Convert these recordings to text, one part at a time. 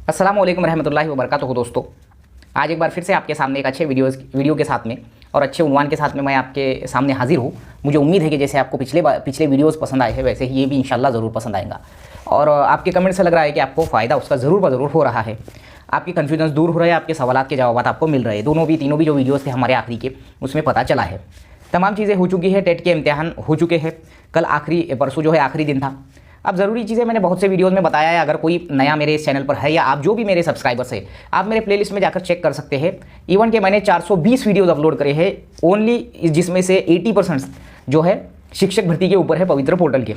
अस्सलाम वालेकुम रहमतुल्लाहि व बरकातुहू। दोस्तों, आज एक बार फिर से आपके सामने एक अच्छे वीडियो के साथ में और अच्छे उन्वान के साथ में मैं आपके सामने हाजिर हूँ। मुझे उम्मीद है कि जैसे आपको पिछले वीडियोस पसंद आए हैं वैसे ही ये भी इंशाल्लाह ज़रूर पसंद आएगा। और आपके कमेंट से लग रहा है कि आपको फ़ायदा उसका ज़रूर हो रहा है, आपकी कन्फ्यूजन दूर हो रहा है, आपके सवालात के जवाब आपको मिल रहे हैं। तीनों भी जो वीडियोज़ थे हमारे आखिरी के, उसमें पता चला है। तमाम चीज़ें हो चुकी है, टेट के इम्तिहान हो चुके हैं। कल परसों जो है आखिरी दिन था। अब ज़रूरी चीज़ें मैंने बहुत से वीडियोज़ में बताया है। अगर कोई नया मेरे इस चैनल पर है या आप जो भी मेरे सब्सक्राइबर्स है, आप मेरे प्लेलिस्ट में जाकर चेक कर सकते हैं। इवन कि मैंने 420 वीडियोज़ अपलोड करे हैं ओनली, जिसमें से 80% जो है शिक्षक भर्ती के ऊपर है पवित्र पोर्टल के।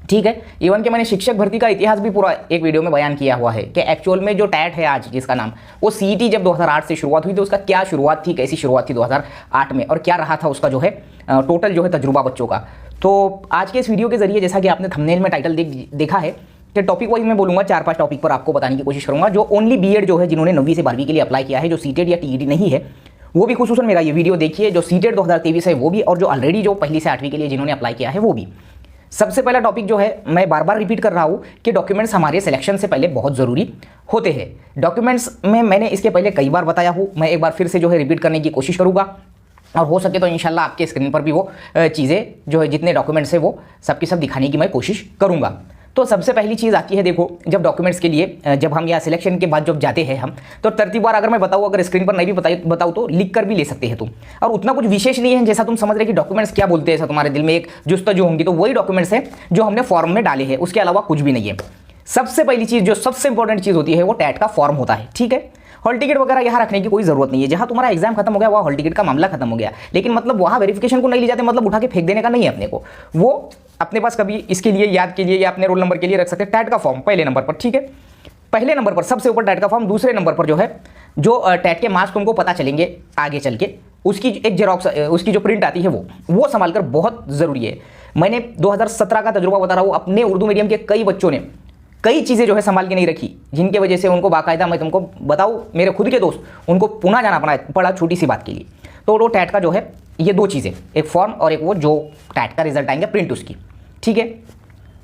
ठीक है, इवन कि मैंने शिक्षक भर्ती का इतिहास भी पूरा एक वीडियो में बयान किया हुआ है कि एक्चुअल में जो टैट है आज जिसका नाम, वो सीईटी जब 2008 से शुरुआत हुई तो उसका क्या शुरुआत थी, कैसी शुरुआत थी 2008 में, और क्या रहा था उसका जो है टोटल जो है तजुर्बा बच्चों का। तो आज के इस वीडियो के जरिए, जैसा कि आपने थंबनेल में टाइटल देखा है, कि टॉपिक वाइज मैं बोलूँगा, 4-5 टॉपिक पर आपको बताने की कोशिश करूँगा। जो ओनली बीएड जो है, जिन्होंने 9वीं से 12वीं के लिए अप्लाई किया है, जो सीटेड या टीईटी नहीं है, वो भी खुसूसन मेरा ये वीडियो देखिए। जो सीटेड 2023 है वो भी, और जो ऑलरेडी जो पहली से 8वीं के लिए जिन्होंने अप्लाई किया है वो भी। सबसे पहला टॉपिक जो है, मैं बार बार रिपीट कर रहा हूँ कि डॉक्यूमेंट्स हमारे सिलेक्शन से पहले बहुत ज़रूरी होते हैं। डॉक्यूमेंट्स में मैंने इसके पहले कई बार बताया हूँ, मैं एक बार फिर से जो है रिपीट करने की कोशिश करूँगा, और हो सके तो इंशाल्लाह आपके स्क्रीन पर भी वो चीज़ें जो है, जितने डॉक्यूमेंट्स है वो सबकी सब दिखाने की मैं कोशिश करूँगा। तो सबसे पहली चीज़ आती है, देखो, जब डॉक्यूमेंट्स के लिए जब हम या सिलेक्शन के बाद जब जाते हैं हम, तो तरतीबवार अगर मैं बताऊँ, अगर स्क्रीन पर नहीं भी बताऊँ तो लिख कर भी ले सकते हैं तुम। और उतना कुछ विशेष नहीं है जैसा तुम समझ रहे कि डॉक्यूमेंट्स क्या बोलते हैं, ऐसा तुम्हारे दिल में एक जुस्तजू होंगी, तो वही डॉक्यूमेंट्स है जो हमने फॉर्म में डाले हैं, उसके अलावा कुछ भी नहीं है। सबसे पहली चीज़, जो सबसे इंपॉर्टेंट चीज़ होती है, वो टैट का फॉर्म होता है। ठीक है, हॉल टिकट वगैरह यहाँ रखने की कोई जरूरत नहीं है। जहाँ तुम्हारा एग्जाम खत्म हो गया वहाँ हॉल टिकट का मामला खत्म हो गया, लेकिन मतलब वहाँ वेरिफिकेशन को नहीं ले जाते, मतलब उठा के फेंक देने का नहीं है अपने को। वो अपने पास कभी इसके लिए याद के लिए या अपने रोल नंबर के लिए रख सकते हैं टैट का फॉर्म पहले नंबर पर। ठीक है, पहले नंबर पर सबसे ऊपर टैट का फॉर्म, दूसरे नंबर पर जो है जो टैट के मार्क्स तुमको पता चलेंगे आगे चल के, उसकी एक जेरॉक्स, उसकी जो प्रिंट आती है वो संभाल कर बहुत ज़रूरी है। मैंने 2017 का तजुर्बा बता रहा हूँ, अपने उर्दू मीडियम के कई बच्चों ने कई चीज़ें जो है संभाल के नहीं रखी, जिनके वजह से उनको बाकायदा, मैं तुमको बताऊँ, मेरे खुद के दोस्त, उनको पुनः जाना पड़ा छोटी सी बात के लिए। तो टैट का जो है ये दो चीज़ें, एक फॉर्म और एक वो जो टैट का रिजल्ट आएंगे प्रिंट उसकी। ठीक है,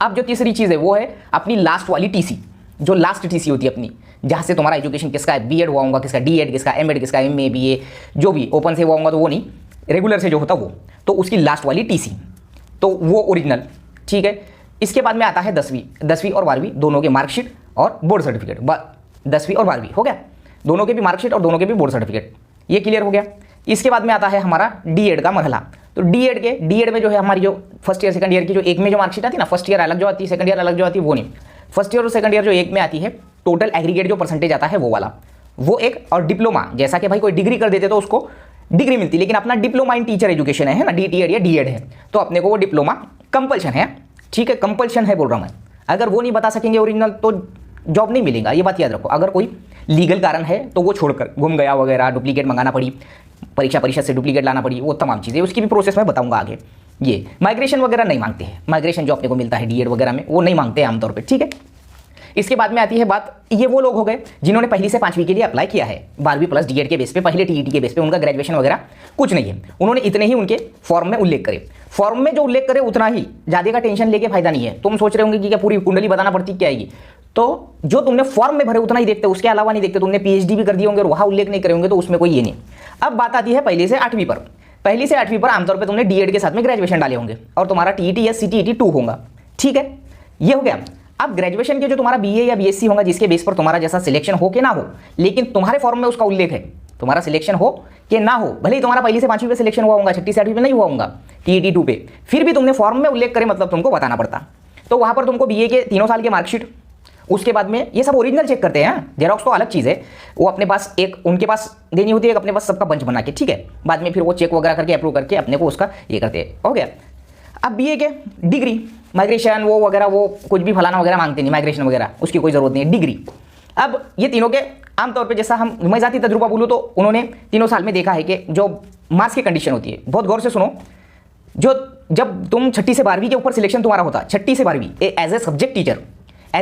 अब जो तीसरी चीज़ है वो है अपनी लास्ट वाली टीसी, जो लास्ट टीसी होती है अपनी, जहाँ से तुम्हारा एजुकेशन किसका है, बीएड हुआ होगा, किसका डीएड, किसका एमएड, किसका एमए, बीए, जो भी ओपन से हुआ होगा तो वो नहीं, रेगुलर से जो होता वो, तो उसकी लास्ट वाली टीसी, तो वो ओरिजिनल। ठीक है, इसके बाद में आता है 10वीं और 12वीं दोनों के मार्कशीट और बोर्ड सर्टिफिकेट। 10वीं और 12वीं हो गया, दोनों के भी मार्कशीट और दोनों के भी बोर्ड सर्टिफिकेट, ये क्लियर हो गया। इसके बाद में आता है हमारा डीएड का मरहला। तो डीएड में जो है हमारी जो फर्स्ट ईयर सेकंड ईयर की जो एक में जो मार्कशीट आती है ना, फर्स्ट ईयर अलग जो आती है, सेकंड ईयर अलग जो आती है, वो नहीं, फर्स्ट ईयर और सेकंड ईयर जो एक में आती है, टोटल एग्रीगेट जो परसेंटेज आता है वो वाला, वो एक। और डिप्लोमा, जैसा कि भाई कोई डिग्री कर देते तो उसको डिग्री मिलती, लेकिन अपना डिप्लोमा इन टीचर एजुकेशन है ना, डीटीएड या डीएड है, तो अपने को वो डिप्लोमा कंपल्शन है। ठीक है, कंपल्शन है बोल रहा हूँ मैं। अगर वो नहीं बता सकेंगे ओरिजिनल तो जॉब नहीं मिलेगा, ये बात याद रखो। अगर कोई लीगल कारण है तो वो छोड़कर गुम गया वगैरह, डुप्लीकेट मंगाना पड़ी, परीक्षा परिषद से डुप्लीकेट लाना पड़ी, वो तमाम चीज़ें, उसकी भी प्रोसेस मैं बताऊंगा आगे। ये माइग्रेशन वगैरह नहीं मांगते हैं, माइग्रेशन जो अपने को मिलता है डीएड वगैरह में वो नहीं मांगते हैं आमतौर पर। ठीक है, इसके बाद में आती है बात, ये वो लोग हो गए जिन्होंने पहली से 5वीं के लिए अप्लाई किया है 12वीं प्लस डीएड के बेस पे, पहले टीईटी के बेस पे, उनका ग्रेजुएशन वगैरह कुछ नहीं है, उन्होंने इतने ही उनके फॉर्म में उल्लेख करे। फॉर्म में जो उल्लेख करे उतना ही, ज़्यादा का टेंशन लेके फायदा नहीं है। तुम सोच रहे होंगे कि क्या पूरी कुंडली बताना पड़ती क्या आएगी, तो जो तुमने फॉर्म में भरे उतना ही देखते, उसके अलावा नहीं देखते। तुमने पीएचडी भी कर दिए होंगे और वहाँ उल्लेख नहीं करे होंगे तो उसमें कोई ये नहीं। अब बात आती है पहली से 8वीं पर। पहली से 8वीं पर आमतौर पर तुमने डीएड के साथ में ग्रेजुएशन डाले होंगे और तुम्हारा टीईटी या सीटीईटी 2 होगा। ठीक है, ये हो गया। अब ग्रेजुएशन के जो तुम्हारा बीए या बीएससी होगा, जिसके बेस पर तुम्हारा जैसा सिलेक्शन हो कि ना हो, लेकिन तुम्हारे फॉर्म में उसका उल्लेख है, तुम्हारा सिलेक्शन हो कि ना हो, भले ही तुम्हारा पहली से 5वीं पे सिलेक्शन हुआ होगा, छठी से 8वीं पे नहीं हुआ होगा, टीईटी 2 पे, फिर भी तुमने फॉर्म में उल्लेख करे, मतलब तुमको बताना पड़ता। तो वहां पर तुमको बीए के 3 साल के मार्कशीट, उसके बाद में ये सब ओरिजिनल चेक करते हैं, जेरॉक्स तो अलग चीज़ है, वो अपने पास एक उनके पास देनी होती है, अपने पास सबका बंच बना के। ठीक है, बाद में फिर वो चेक वगैरह करके अप्रूव करके अपने को उसका ये करते हैं। हो गया। अब बीए के डिग्री, माइग्रेशन वो वगैरह, वो कुछ भी फलाना वगैरह मांगते नहीं, माइग्रेशन वगैरह उसकी कोई ज़रूरत नहीं है, डिग्री। अब ये तीनों के आमतौर पे, जैसा मैं ज़ाती तजुर्बा बोलूँ तो उन्होंने 3 साल में देखा है कि जो मार्क्स की कंडीशन होती है, बहुत गौर से सुनो, जो जब तुम छठी से 12वीं के ऊपर सिलेक्शन तुम्हारा होता, छठी से 12वीं एज ए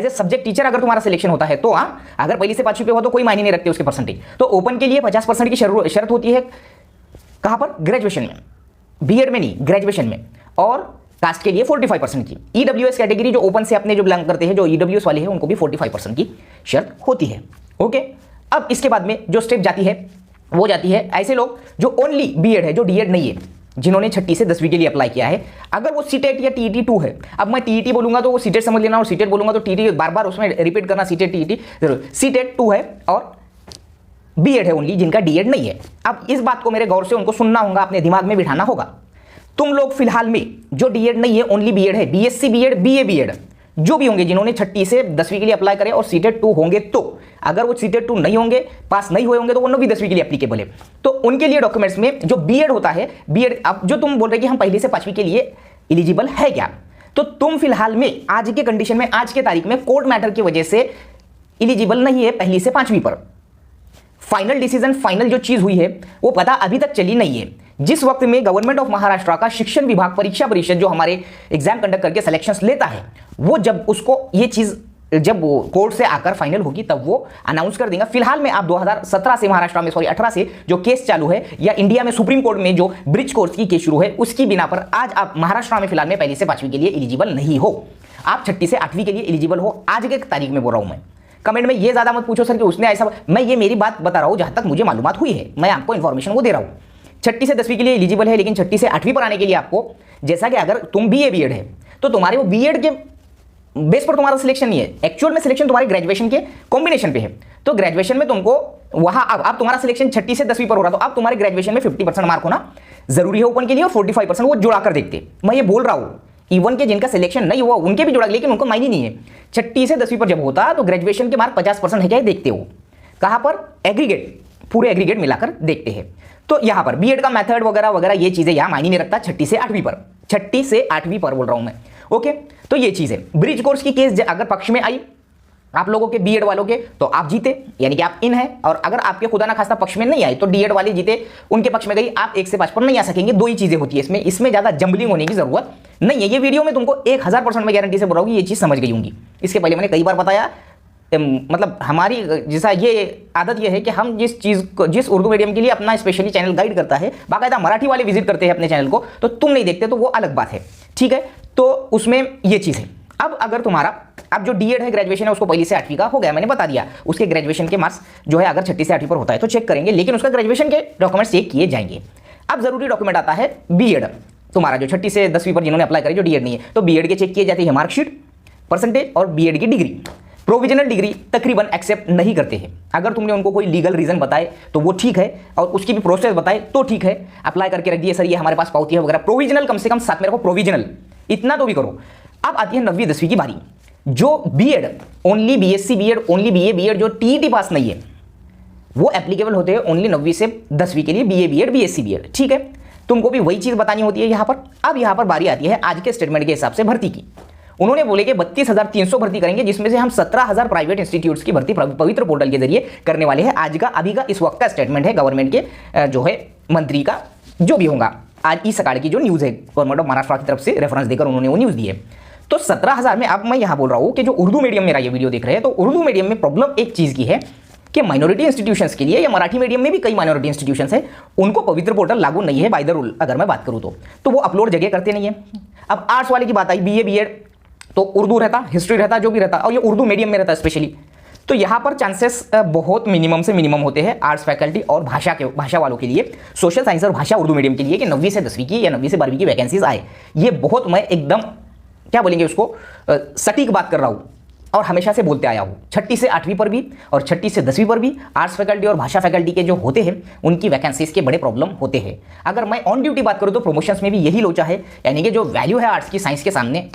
सब्जेक्ट टीचर अगर तुम्हारा सिलेक्शन होता है तो हाँ, अगर पहली से 5वीं पे हो तो कोई मायने नहीं रखते उसके परसेंटेज। तो ओपन के लिए 50% की शर्त होती है, कहाँ पर, ग्रेजुएशन में, बीएड में नहीं, ग्रेजुएशन में। और कास्ट के लिए 45% की। ईडब्ल्यूएस कैटेगरी जो ओपन से अपने जो बिलोंग करते हैं, जो ईडब्ल्यूएस वाले हैं, उनको भी 45% की शर्त होती है। ओके, अब इसके बाद में जो स्टेप जाती है वो जाती है ऐसे लोग जो ओनली बीएड है, जो डीएड नहीं है, जिन्होंने छठी से 10वीं के लिए अप्लाई किया है। अगर वो सीटेट या टीईटी 2 है, अब मैं टीईटी बोलूंगा तो वो सीटेट समझ लेना, और सीटेट बोलूंगा तो टीईटी बार बार उसमें रिपीट करना, सीटेट टीईटी जरूर। सीटेट 2 है और बीएड है ओनली, जिनका डीएड नहीं है। अब इस बात को मेरे गौर से उनको सुनना होगा, अपने दिमाग में बिठाना होगा। तुम लोग फिलहाल में जो डीएड नहीं है, ओनली बीएड है, बीएससी बीएड, बीए बीएड जो भी होंगे, जिन्होंने छठी से 10वीं के लिए अप्लाई करे और सीटेट 2 होंगे, तो अगर वो सीटेट 2 नहीं होंगे, पास नहीं हुए होंगे, तो वो 9वीं 10वीं के लिए एप्लीकेबल है। तो उनके लिए डॉक्यूमेंट्स में जो बीएड होता है, बीएड, अब जो तुम बोल रहे कि हम पहले से 5वीं के लिए एलिजिबल है क्या, तो तुम फिलहाल में आज के कंडीशन में, आज के तारीख में कोर्ट मैटर की वजह से एलिजिबल नहीं है पहली से 5वीं पर। फाइनल डिसीजन, फाइनल जो चीज हुई है वो पता अभी तक चली नहीं है। जिस वक्त में गवर्नमेंट ऑफ महाराष्ट्र का शिक्षण विभाग, परीक्षा परिषद जो हमारे एग्जाम कंडक्ट करके सिलेक्शंस लेता है, वो जब उसको ये चीज जब वो कोर्ट से आकर फाइनल होगी तब वो अनाउंस कर देगा। फिलहाल में आप 2017 से महाराष्ट्र में, 18 से जो केस चालू है, या इंडिया में सुप्रीम कोर्ट में जो ब्रिज कोर्स की केस शुरू है, उसकी बिना पर आज आप महाराष्ट्र में फिलहाल में पहली से 5वीं के लिए एलिजिबल नहीं हो। आप छठी से 8वीं के लिए एलिजिबल हो, आज के तारीख में बोल रहा हूं मैं। कमेंट में ये ज्यादा मत पूछो सर कि उसने ऐसा, मैं ये मेरी बात बता रहा हूं जहां तक मुझे मालूमात हुई है, मैं आपको इन्फॉर्मेशन को दे रहा हूं। छठी से 10वीं के लिए एलिजिबल है, लेकिन छठी से 8वीं पर आने के लिए आपको, जैसा कि अगर तुम बीए बीएड है तो तुम्हारे वो बीएड के बेस पर तुम्हारा सिलेक्शन नहीं है, एक्चुअल में सिलेक्शन तुम्हारे ग्रेजुएशन के कॉम्बिनेशन पे है। तो ग्रेजुएशन में तुमको वहां अब तुम्हारा सिलेक्शन छठी से 10वीं पर हो रहा, तो अब तुम्हारे ग्रेजुएशन में 50% मार्क होना जरूरी है ओपन के लिए, और 45% वो जुड़ाकर देखते। मैं ये बोल रहा हूं, इवन के जिनका सिलेक्शन नहीं हुआ उनके भी जुड़ा, लेकिन उनको मायने नहीं है। छठी से 10वीं पर जब होता तो ग्रेजुएशन के मार्क 50% है क्या देखते हो, कहां पर, एग्रीगेट, पूरे एग्रीगेट मिलाकर देखते हैं। तो यहां पर बीएड का मेथड वगैरह वगैरह ये चीजें यहां मायने नहीं रखता, छठी से 8वीं पर, छठी से 8वीं पर बोल रहा हूं मैं। ओके, तो ये चीज है। ब्रिज कोर्स की केस अगर पक्ष में आई आप लोगों के बीएड वालों के, तो आप जीते, यानी कि आप इन है। और अगर आपके खुदा ना खास्ता पक्ष में नहीं आई तो डीएड वाले जीते, उनके पक्ष में गई, आप 1 से 5 पर नहीं आ सकेंगे। 2 ही चीजें होती है इसमें ज्यादा जंबलिंग होने की जरूरत नहीं है। ये वीडियो में तुमको 1000% में गारंटी से बोल रहा हूं कि ये चीज समझ गई होंगी। इसके पहले मैंने कई बार बताया, मतलब हमारी जैसा ये आदत ये है कि हम जिस चीज़ को, जिस उर्दू मीडियम के लिए अपना स्पेशली चैनल गाइड करता है, बाकायदा मराठी वाले विजिट करते हैं अपने चैनल को, तो तुम नहीं देखते तो वो अलग बात है, ठीक है। तो उसमें ये चीज़ है। अब अगर तुम्हारा, अब जो डीएड है, ग्रेजुएशन है, उसको पहली से 8वीं का हो गया, मैंने बता दिया, उसके ग्रेजुएशन के मार्क्स जो है अगर छठी से 8वीं पर होता है तो चेक करेंगे, लेकिन उसका ग्रेजुएशन के डॉक्यूमेंट्स चेक किए जाएंगे। अब जरूरी डॉक्यूमेंट आता है बीएड, तुम्हारा जो छठी से 10वीं पर जिन्होंने अप्लाई करी, जो डीएड नहीं है, तो बीएड के चेक किए जाती है मार्कशीट, परसेंटेज और बीएड की डिग्री। प्रोविजनल डिग्री तकरीबन एक्सेप्ट नहीं करते हैं। अगर तुमने उनको कोई लीगल रीजन बताए तो वो ठीक है, और उसकी भी प्रोसेस बताए तो ठीक है, अप्लाई करके रख दिए, सर ये हमारे पास पावती है वगैरह। प्रोविजनल कम से कम साथ में रखो, प्रोविजनल इतना तो भी करो। अब आती है 9वीं 10वीं की बारी। जो BEd, only BSc BEd, only BA BEd, जो टीईटी पास नहीं है, वो एप्लीकेबल होते हैं ओनली 9वीं से 10वीं के लिए, बीए बीएड, बीएससी बीएड, ठीक है। तुमको भी वही चीज बतानी होती है यहां पर। अब यहां पर बारी आती है आज के स्टेटमेंट के हिसाब से भर्ती की। उन्होंने बोले कि 32,300 भर्ती करेंगे, जिसमें से हम 17,000 प्राइवेट इंस्टीट्यूट्स की भर्ती पवित्र पोर्टल के जरिए करने वाले हैं। आज का, अभी का, इस वक्त का स्टेटमेंट है गवर्नमेंट के जो है मंत्री का, जो भी होगा आज इस सकाळ की जो न्यूज़ है गवर्नमेंट ऑफ महाराष्ट्र की तरफ से रेफरेंस देकर उन्होंने वो न्यूज़ दी है। तो 17,000 में, अब मैं यहां बोल रहा हूं कि जो उर्दू मीडियम मेरा ये वीडियो देख रहे हैं, तो उर्दू मीडियम में प्रॉब्लम एक चीज की है कि माइनॉरिटी इंस्टीट्यूशंस के लिए, या मराठी मीडियम में भी कई माइनॉरिटी इंस्टीट्यूशंस है, उनको पवित्र पोर्टल लागू नहीं है बाय द रूल। अगर मैं बात करूं तो वो अपलोड जगह करते नहीं है। अब आर्ट्स वाले की बात आई, बीए बीएड, तो उर्दू रहता, हिस्ट्री रहता, जो भी रहता, और ये उर्दू मीडियम में रहता स्पेशली, तो यहाँ पर चांसेस बहुत मिनिमम से मिनिमम होते हैं आर्ट्स फैकल्टी और भाषा वालों के लिए, सोशल साइंस और भाषा उर्दू मीडियम के लिए, कि 9वीं से 10वीं की या 9वीं से 12वीं की वैकेंसीज आए। ये बहुत, मैं एकदम क्या बोलेंगे उसको, सटीक बात कर रहा हूँ और हमेशा से बोलते आया हूँ। छठी से 8वीं पर भी और छठी से 10वीं पर भी आर्ट्स फैकल्टी और भाषा फैकल्टी के जो होते हैं उनकी वैकेंसीज के बड़े प्रॉब्लम होते हैं। अगर मैं ऑन ड्यूटी बात करूँ तो प्रमोशंस में भी यही लोचा है, यानी कि जो वैल्यू है आर्ट्स की साइंस के सामने,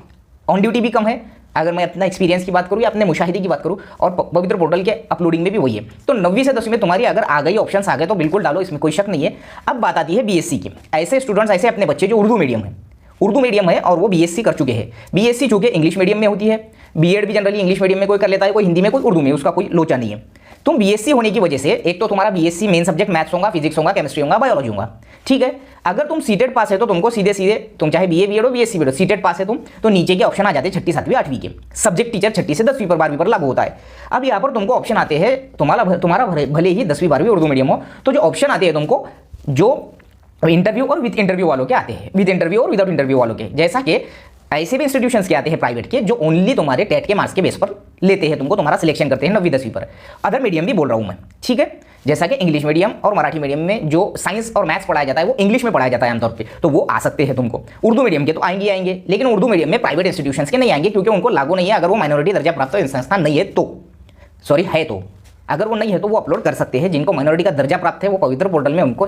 ऑन ड्यूटी भी कम है। अगर मैं अपना एक्सपीरियंस की बात करूँ या अपने मुशाहिदे की बात करूँ, और पवित्र पोर्टल के अपलोडिंग में भी वही है। तो 9वीं से 10वीं में तुम्हारी अगर आ गई, ऑप्शंस आ गए, तो बिल्कुल डालो, इसमें कोई शक नहीं है। अब बात आती है बीएससी की। ऐसे स्टूडेंट्स, ऐसे अपने बच्चे जो उर्दू मीडियम है और वो बीएससी कर चुके हैं। बीएससी चूंकि इंग्लिश मीडियम में होती है, बीएड भी जनरली इंग्लिश मीडियम में कोई कर लेता है, कोई हिंदी में, कोई उर्दू में, उसका कोई लोचा नहीं है। तुम बीएससी होने की वजह से, एक तो तुम्हारा बीएससी मेन सब्जेक्ट मैथ्स होगा, फिजिक्स होगा, केमिस्ट्री होगा, बायोलॉजी होगा, ठीक है। अगर तुम सीटेट पास है तो तुमको सीधे सीधे, तुम चाहे बीए बीएड हो, बीएससी बीएड हो, सीटेट पास है तुम, तो नीचे के ऑप्शन आ जाते हैं 6ठी 7वीं 8वीं के। सब्जेक्ट टीचर छठी से 10वीं पर 12वीं पर लागू होता है। अब यहाँ पर तुमको ऑप्शन आते हैं, तुम्हारा भले ही 10वीं 12वीं उर्दू मीडियम हो, तो जो ऑप्शन आते हैं तुमको, जो इंटरव्यू और विद इंटरव्यू वालों के आते हैं, विद इंटरव्यू और विदाउट इंटरव्यू वालों के। जैसा कि ऐसे भी इंस्टीट्यूशंस के आते हैं प्राइवेट के, जो ओनली तुम्हारे टेट के मार्क्स के बेस पर लेते हैं, तुमको तुम्हारा सिलेक्शन करते हैं 9वीं 10वीं पर। अदर मीडियम भी बोल रहा हूँ मैं, ठीक है। जैसा कि इंग्लिश मीडियम और मराठी मीडियम में जो साइंस और मैथ्स पढ़ाया जाता है वो इंग्लिश में पढ़ाया जाता है आमतौर पे, तो वो आ सकते हैं तुमको। उर्दू मीडियम के तो आएंगे, लेकिन उर्दू मीडियम में प्राइवेट इंस्टीट्यूशंस के नहीं आएंगे, क्योंकि उनको लागू नहीं है। अगर वो माइनॉरिटी दर्जा प्राप्त संस्थान नहीं है तो, सॉरी है तो, अगर वो नहीं है तो वो अपलोड कर सकते हैं। जिनको माइनॉरिटी का दर्जा प्राप्त है वो पवित्र पोर्टल में उनको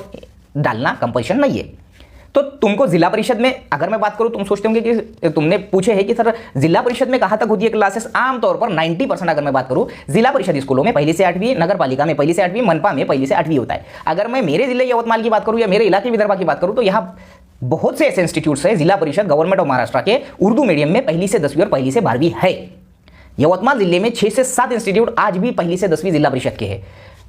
डालना कंपल्शन नहीं है। तो तुमको जिला परिषद में, अगर मैं बात करूं, तुम सोचते होंगे कि तुमने पूछे है कि सर जिला परिषद में कहां तक होती है क्लासेस। आमतौर पर 90% अगर मैं बात करूं, जिला परिषद स्कूलों में 1 से 8वीं, नगर पालिका में 1 से 8वीं, मनपा में 1 से 8वीं होता है। अगर मैं मेरे जिले यवतमाल की बात करूं या मेरे इलाके विदर्भ की बात करूं, तो यहाँ बहुत से ऐसे इंस्टीट्यूट्स है जिला परिषद गवर्नमेंट ऑफ महाराष्ट्र के उर्दू मीडियम में 1 से 10वीं और 1 से 12वीं है। यवतमाल जिले में 6 से 7 इंस्टीट्यूट आज भी 1 से 10वीं जिला परिषद के हैं।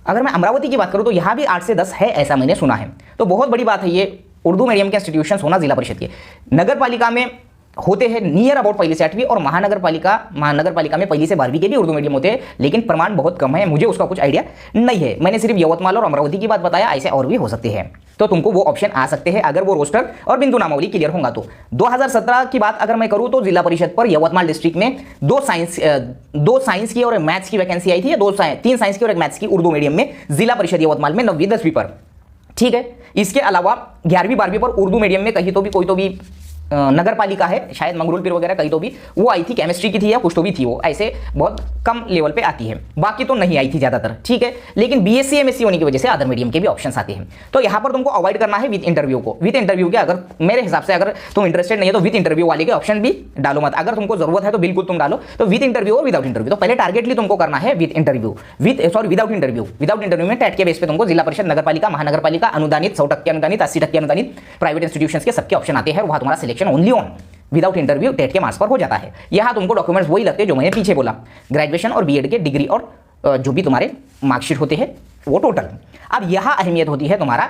अगर मैं अमरावती की बात करूं तो यहाँ भी 8 से 10 है, ऐसा मैंने सुना है। तो बहुत बड़ी बात है ये उर्दू मीडियम के इंस्टीट्यूशंस होना जिला परिषद के। नगर पालिका में होते हैं नियर अबाउट 1 से 8वीं, और महानगर पालिका में 1 से 12वीं के भी उर्दू मीडियम होते हैं, लेकिन प्रमाण बहुत कम है, मुझे उसका कुछ आइडिया नहीं है। मैंने सिर्फ यवतमाल और अमरावती की बात बताया, ऐसे और भी हो सकते हैं। तो तुमको वो ऑप्शन आ सकते हैं अगर वो रोस्टर और बिंदु नामावली क्लियर होगा तो। 2017 की बात अगर मैं करूं तो जिला परिषद पर यवतमाल डिस्ट्रिक्ट में 2 साइंस की और मैथ्स की वैकेंसी आई थी, या 3 साइंस की और 1 मैथ्स की उर्दू मीडियम में जिला परिषद यवतमाल में 9वीं 10वीं पर, ठीक है। इसके अलावा 11वीं 12वीं पर उर्दू मीडियम में कहीं तो भी कोई तो भी नगर पालिका है, शायद मंगरूलपीर वगैरह कहीं तो भी वो आई थी, केमिस्ट्री की थी या कुछ तो भी थी, वो ऐसे बहुत कम लेवल पे आती है, बाकी तो नहीं आई थी ज़्यादातर, ठीक है। लेकिन बीएससी एमएससी होने की वजह से अदर मीडियम के भी ऑप्शंस आते हैं। तो यहाँ पर तुमको अवॉइड करना है विद इंटरव्यू को। विद इंटरव्यू के अगर मेरे हिसाब से अगर तुम इंटरेस्टेड नहीं है तो विद इंटरव्यू वाले के ऑप्शन भी डालो मत। अगर तुमको जरूरत है तो बिल्कुल तुम डालो। तो विद इंटरव्यू और विदाउट इंटरव्यू, तो पहले टारगेटली तुमको करना है with interview, without interview. Without interview में टेट के बेस पे तुमको जिला परिषद, नगर पालिका, महानगर पालिका, अनुदानित 100% अनुदानित, 80% अनुदानित प्राइवेट इंस्टीट्यूशंस के सबके ऑप्शन आते हैं, वहाँ तुम्हारा selection only on without interview TET के मार्क्स पर हो जाता है। यहाँ तुमको डॉक्यूमेंट्स वही लगते हैं जो मैंने पीछे बोला, ग्रेजुएशन और बीएड के डिग्री और जो भी तुम्हारे मार्कशीट होते हैं वो टोटल। अब यहाँ अहमियत होती है तुम्हारा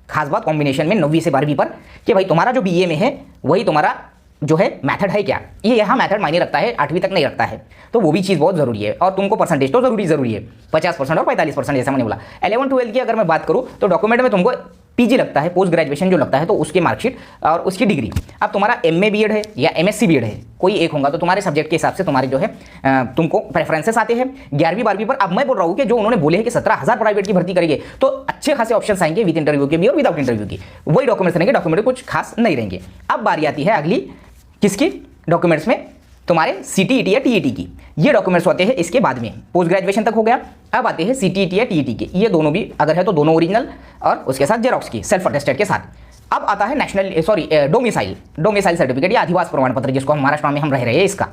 खास बात कॉम्बिनेशन में 9वीं से 12वीं पर, कि भाई तुम्हारा जो बीए में है वही तुम्हारा जो है मेथड है क्या, ये यहाँ मेथड मायने रखता है, 8वीं तक नहीं रखता है। तो वो भी चीज़ बहुत जरूरी है। और तुमको परसेंटेज तो जरूरी है, 50% और 45%, जैसा मैंने बोला। 11-12 की अगर मैं बात करूँ तो डॉक्यूमेंट में तुमको पीजी लगता है, पोस्ट ग्रेजुएशन जो लगता है, तो उसकी मार्कशीट और उसकी डिग्री। अब तुम्हारा एमए बीएड है या एमएससी बीएड है, कोई एक होगा, तो तुम्हारे सब्जेक्ट के हिसाब से तुम्हारे जो है तुमको प्रेफरेंसेस आते हैं। 11वीं 12वीं पर अब मैं बोल रहा हूँ कि जो उन्होंने बोले हैं कि 17,000 प्राइवेट की भर्ती करेंगे, तो अच्छे खासे ऑप्शन आएंगे विद इंटरव्यू के भी और विदाउट इंटरव्यू की। वही डॉक्यूमेंट्स रहेंगे, डॉक्यूमेंट कुछ खास नहीं रहेंगे। अब बारी आती है अगली किसकी, डॉक्यूमेंट्स में तुम्हारे सीटीईटी या टीईटी की। ये डॉक्यूमेंट्स होते हैं इसके बाद में, पोस्ट ग्रेजुएशन तक हो गया। अब आते हैं सीटीईटी या टीईटी के, ये दोनों भी अगर है तो दोनों ओरिजिनल और उसके साथ जेरॉक्स की सेल्फ अटेस्टेड के साथ। अब आता है डोमिसाइल सर्टिफिकेट या अधिवास प्रमाण पत्र, जिसको हम महाराष्ट्र में हम रह रहे हैं इसका।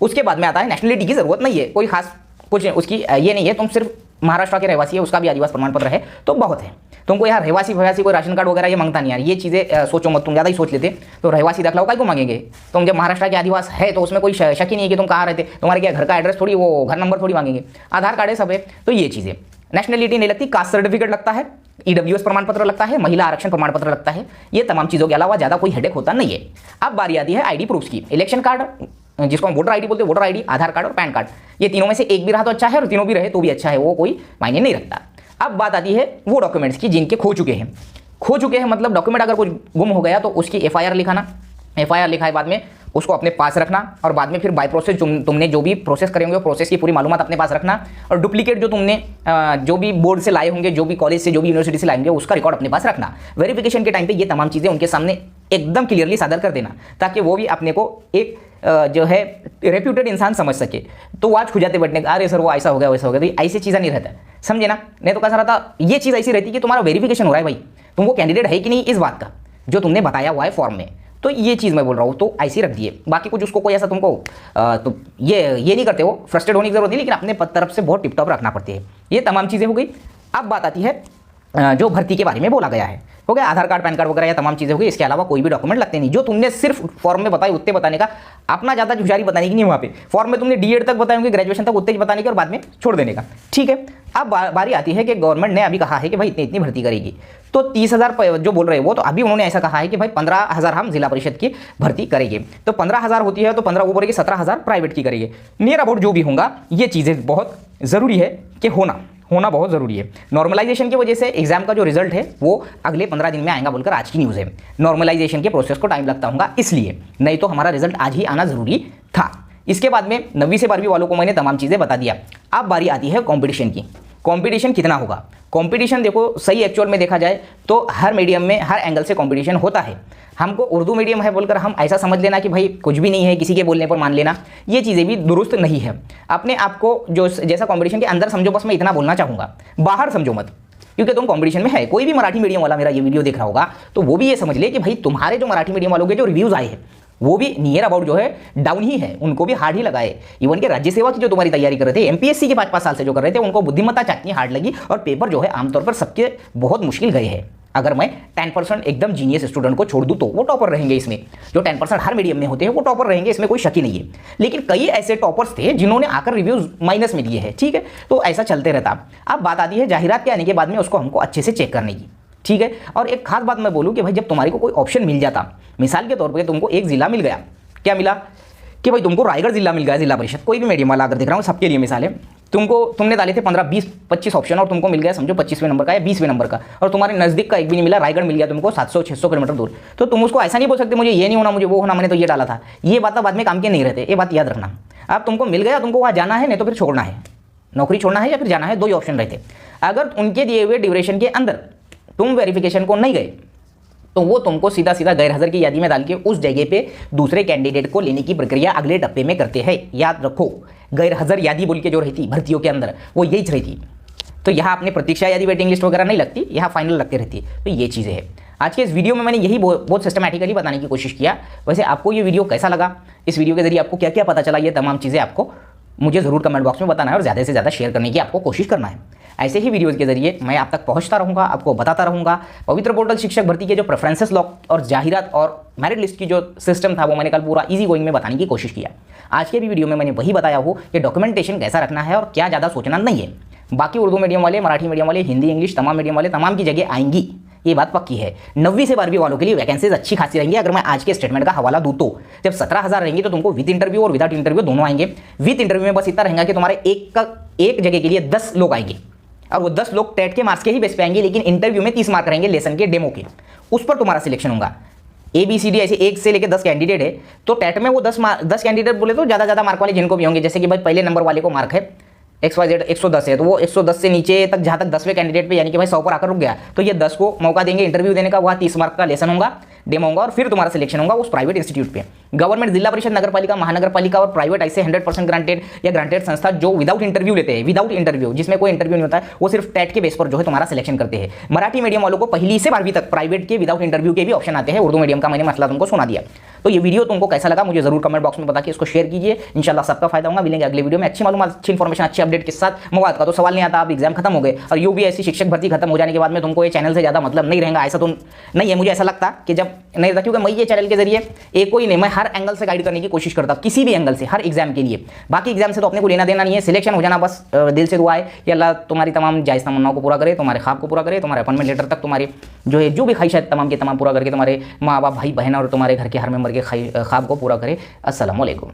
उसके बाद में आता है नेशनलिटी की जरूरत नहीं है, कोई खास कुछ उसकी ये नहीं है, तुम सिर्फ महाराष्ट्र के रहवासी है, उसका भी आदिवासी प्रमाण पत्र है तो बहुत है। तुमको यहाँ रहवासी कोई राशन कार्ड वगैरह ये मांगता नहीं यार, ये चीज़ें सोचो मत, तुम ज़्यादा ही सोच लेते। तो रहवासी दाखिला काय को मांगेंगे, तुम जब महाराष्ट्र के आदिवास है तो उसमें कोई शक ही नहीं है कि तुम कहाँ रहते, तुम्हारे क्या घर का एड्रेस थोड़ी, वो घर नंबर थोड़ी मांगेंगे, आधार कार्ड है सब है। तो ये चीज़ें, नेशनलिटी नहीं लगती, कास्ट सर्टिफिकेट लगता है, ईडब्ल्यूएस प्रमाण पत्र लगता है, महिला आरक्षण प्रमाण पत्र लगता है। ये तमाम चीज़ों के अलावा ज़्यादा कोई हेडेक होता नहीं है। अब बारी आती है आईडी प्रूफ्स की। इलेक्शन कार्ड, जिसको हम वोटर आईडी बोलते हैं, वोटर आईडी, आधार कार्ड और पैन कार्ड, ये तीनों में से एक भी रहा तो अच्छा है, और तीनों भी रहे तो भी अच्छा है, वो कोई मायने नहीं रखता। अब बात आती है वो डॉक्यूमेंट्स की जिनके खो चुके हैं, मतलब डॉक्यूमेंट अगर कुछ गुम हो गया तो उसकी एफआईआर लिखाना, एफआईआर लिखा है बाद में उसको अपने पास रखना, और बाद में फिर बाय प्रोसेस तुमने जो भी प्रोसेस करे होंगे प्रोसेस की पूरी मालूमात अपने पास रखना, और डुप्लीकेट जो तुमने जो भी बोर्ड से लाए होंगे, जो भी कॉलेज से, जो भी यूनिवर्सिटी से लाए होंगे, उसका रिकॉर्ड अपने पास रखना। वेरिफिकेशन के टाइम पे ये तमाम चीज़ें उनके सामने एकदम क्लियरली सादर कर देना, ताकि वो भी अपने को एक जो है रेप्यूटेड इंसान समझ सके। तो वो आज खुजाते बैठने का, अरे सर वो ऐसा हो गया वैसा हो गया, तो ऐसी चीज़ें नहीं रहता, समझे ना। नहीं तो कैसा रहता, ये चीज़ ऐसी रहती कि तुम्हारा वेरिफिकेशन हो रहा है भाई, तुम वो कैंडिडेट है कि नहीं इस बात का जो तुमने बताया हुआ है फॉर्म में। तो ये चीज़ मैं बोल रहा हूँ, तो ऐसे ही रख दिए। बाकी कुछ उसको कोई ऐसा तुमको तो ये नहीं करते हो, फ्रस्ट्रेट होने की जरूरत नहीं, लेकिन अपने तरफ से बहुत टिप टॉप रखना पड़ती है। ये तमाम चीज़ें हो गई। अब बात आती है जो भर्ती के बारे में बोला गया है, हो गया आधार कार्ड, पैन कार्ड वगैरह, ये तमाम चीज़ें हो गई। इसके अलावा कोई भी डॉक्यूमेंट लगते नहीं, जो तुमने सिर्फ फॉर्म में बताए उतने बताने का, अपना ज़्यादा हुशारी बताने की नहीं वहाँ पे। फॉर्म में तुमने डीएड तक बताए होंगे, ग्रेजुएशन तक उतने ही बताने के, और बाद में छोड़ देने का, ठीक है। अब बारी आती है कि गवर्नमेंट ने अभी कहा है कि भाई इतनी भर्ती करेगी, तो 30,000 जो बोल रहे हैं वो, तो अभी उन्होंने ऐसा कहा है कि भाई 15,000 हम जिला परिषद की भर्ती करेंगे। तो 15,000 होती है तो 15 ऊपर की 17,000 प्राइवेट की करेंगे। नियर अबाउट जो भी होगा, ये चीज़ें बहुत ज़रूरी है कि होना बहुत ज़रूरी है। नॉर्मलाइजेशन की वजह से एग्जाम का जो रिजल्ट है वो अगले 15 दिन में आएगा बोलकर आज की न्यूज़ है। नॉर्मलाइजेशन के प्रोसेस को टाइम लगता होगा इसलिए, नहीं तो हमारा रिजल्ट आज ही आना ज़रूरी था। इसके बाद में 9वीं से 12वीं वालों को मैंने तमाम चीज़ें बता दिया। अब बारी आती है कॉम्पिटिशन की। कॉम्पिटिशन कितना होगा? कॉम्पिटिशन देखो सही एक्चुअल में देखा जाए तो हर मीडियम में हर एंगल से कॉम्पिटिशन होता है। हमको उर्दू मीडियम है बोलकर हम ऐसा समझ लेना कि भाई कुछ भी नहीं है, किसी के बोलने पर मान लेना, ये चीज़ें भी दुरुस्त नहीं है। अपने आप को जो जैसा कॉम्पिटिशन के अंदर समझो, बस मैं इतना बोलना चाहूँगा, बाहर समझो मत, क्योंकि तुम कंपटीशन में है। कोई भी मराठी मीडियम वाला मेरा ये वीडियो देख रहा होगा तो वो भी ये समझ ले कि भाई तुम्हारे जो मराठी मीडियम वालों के जो रिव्यूज़ आए हैं वो भी नियर अबाउट जो है डाउन ही है, उनको भी हार्ड ही लगाए। इवन के राज्य सेवा की जो तुम्हारी तैयारी कर रहे थे, एमपीएससी के 5-5 साल से जो कर रहे थे, उनको बुद्धिमत्ता चाटनी हार्ड लगी और पेपर जो है आमतौर पर सबके बहुत मुश्किल गए हैं। अगर मैं 10% एकदम जीनियस स्टूडेंट को छोड़ दूं तो वो टॉपर रहेंगे। इसमें जो 10% हर मीडियम में होते हैं वो टॉपर रहेंगे, इसमें कोई शक ही नहीं है। लेकिन कई ऐसे टॉपर्स थे जिन्होंने आकर रिव्यूज माइनस में दिए हैं, ठीक है, तो ऐसा चलते रहता। अब बात आती है जाहिरात के आने के बाद में उसको हमको अच्छे से चेक करने की, ठीक है। और एक खास बात मैं बोलूँ कि भाई जब तुम्हारे को कोई ऑप्शन मिल जाता, मिसाल के तौर पर तुमको एक जिला मिल गया, क्या मिला कि भाई तुमको रायगढ़ जिला मिल गया, जिला परिषद, कोई भी मीडियम वाला अगर देख रहा हूँ सबके लिए मिसाल है, तुमने डाले थे 15, 20, 25 ऑप्शन और तुमको मिल गया समझो 25वें नंबर का या 20वें नंबर का, और तुम्हारे नज़दीक का एक भी नहीं मिला, रायगढ़ मिल गया तुमको 700-600 किलोमीटर दूर, तो तुम उसको ऐसा नहीं बोल सकते मुझे ये नहीं होना, मुझे वो होना, मैंने तो ये डाला था। ये बात बाद में काम के नहीं रहते, ये बात याद रखना। अब तुमको मिल गया, तुमको वहाँ जाना है, नहीं तो फिर छोड़ना है, नौकरी छोड़ना है या फिर जाना है, 2 ही ऑप्शन रहते। अगर उनके दिए हुए ड्यूरेशन के अंदर तुम वेरिफिकेशन को नहीं गए तो वो तुमको सीधा सीधा गैरहाजिर की यादी में डाल के उस जगह पे दूसरे कैंडिडेट को लेने की प्रक्रिया अगले डब्बे में करते हैं। याद रखो, गैरहाजिर यादी बोल के जो रहती भर्तियों के अंदर वो यही रहती। तो यहाँ अपने प्रतीक्षा यादी, वेटिंग लिस्ट वगैरह नहीं लगती, यहाँ फाइनल लगती रहती। तो ये चीज़ें हैं। आज के इस वीडियो में मैंने यही बहुत सिस्टमैटिकली बताने की कोशिश किया। वैसे आपको ये वीडियो कैसा लगा, इस वीडियो के जरिए आपको क्या क्या पता चला, ये तमाम चीज़ें आपको मुझे ज़रूर कमेंट बॉक्स में बताना है और ज़्यादा से ज़्यादा शेयर करने की आपको कोशिश करना है। ऐसे ही वीडियोज़ के जरिए मैं आप तक पहुंचता रहूँगा, आपको बताता रहूँगा। पवित्र पोर्टल शिक्षक भर्ती के जो प्रेफरेंसेस लॉक और जाहिरात और मेरिट लिस्ट की जो सिस्टम था वो मैंने कल पूरा इजी गोइंग में बताने की कोशिश किया। आज के भी वीडियो में मैंने वही बताया हो कि डॉक्यूमेंटेशन कैसा रखना है और क्या ज़्यादा सोचना नहीं है। बाकी उर्दू मीडियम वाले, मराठी मीडियम वाले, हिंदी इंग्लिश तमाम मीडियम वाले तमाम की जगह आएंगी, ये बात पक्की है। 9वीं से 12वीं वालों के लिए वैकेंसीज अच्छी खासी रहेंगी। अगर मैं आज के स्टेटमेंट का हवाला दूँ तो जब 17,000 रहेंगी तो तुमको विद इंटरव्यू और विदाउट इंटरव्यू दोनों आएंगे। विद इंटरव्यू में बस इतना रहेगा कि तुम्हारे एक जगह के लिए 10 लोग आएंगे और वो 10 लोग टेट के मार्क्स के ही बेस पे आएंगे, लेकिन इंटरव्यू में 30 मार्क रहेंगे लेसन के, डेमो के, उस पर तुम्हारा सिलेक्शन होगा। ABCD ऐसे 1 से लेकर 10 कैंडिडेट है, तो टेट में वो 10 कैंडिडेट बोले तो ज़्यादा मार्क वाले जिनको भी होंगे, जैसे कि भाई पहले नंबर वाले को मार्क है XYZ 110 है, तो वो 110 से नीचे तक जहाँ तक 10वें कैंडिडेट पे यानी कि भाई 100 पर आकर रुक गया, तो ये 10 को मौका देंगे इंटरव्यू देने का, वहाँ 30 मार्क का लेसन होगा, डेमो होगा और फिर तुम्हारा सिलेक्शन होगा उस प्राइवेट इंस्टीट्यूट पे। गवर्नमेंट, जिला परिषद, नगर पालिका, महानगर पालिका और प्राइवेट ऐसे 100% ग्रांटेड या ग्रांटेड संस्था जो विदाउट इंटरव्यू लेते हैं, विदाउट इंटरव्यू जिसमें कोई इंटरव्यू नहीं होता है, वो सिर्फ टेट के बेस पर जो है तुम्हारा सिलेक्शन करते हैं। मराठी मीडियम वालों को 1ली से 12वीं तक प्राइवेट के विदाउट इंटरव्यू के भी ऑप्शन आते हैं। उर्दू मीडियम का मैंने मसला तुमको सुना दिया। तो ये वीडियो तुमको कैसा लगा मुझे जरूर कमेंट बॉक्स में बता के इसको शेयर कीजिए। इंशाल्लाह सबका फायदा होगा। मिलेंगे अगले वीडियो में अच्छी मालूमात, अच्छी इन्फॉर्मेशन, अच्छी अपडेट के साथ। मवाद का तो सवाल नहीं आता, अब एग्जाम खत्म हो गए और UPSC शिक्षक भर्ती खत्म हो जाने के बाद में तुमको ये चैनल से ज़्यादा मतलब नहीं रहेगा, ऐसा तो नहीं है। मुझे ऐसा लगता कि जब नहीं रहता, क्योंकि मैं ये चैनल के जरिए एक कोई नहीं, मैं हर एंगल से गाइड करने की कोशिश करता, किसी भी एंगल से, हर एग्जाम के लिए। बाकी एग्जाम से तो अपने को लेना देना नहीं है, सिलेक्शन हो जाना बस दिल से दुआ है कि अल्लाह तुम्हारी तमाम जायज़ तमन्नाओं को पूरा करे, तुम्हारे ख्वाब को पूरा करे, तुम्हारे अपॉइंटमेंट लेटर तक तुम्हारी जो भी ख्वाहिश है तमाम के तमाम पूरा करके तुम्हारे माँ बाप, भाई बहन और तुम्हारे घर के हर मेंबर के ख्वाब को पूरा करे। अस्सलाम वालेकुम।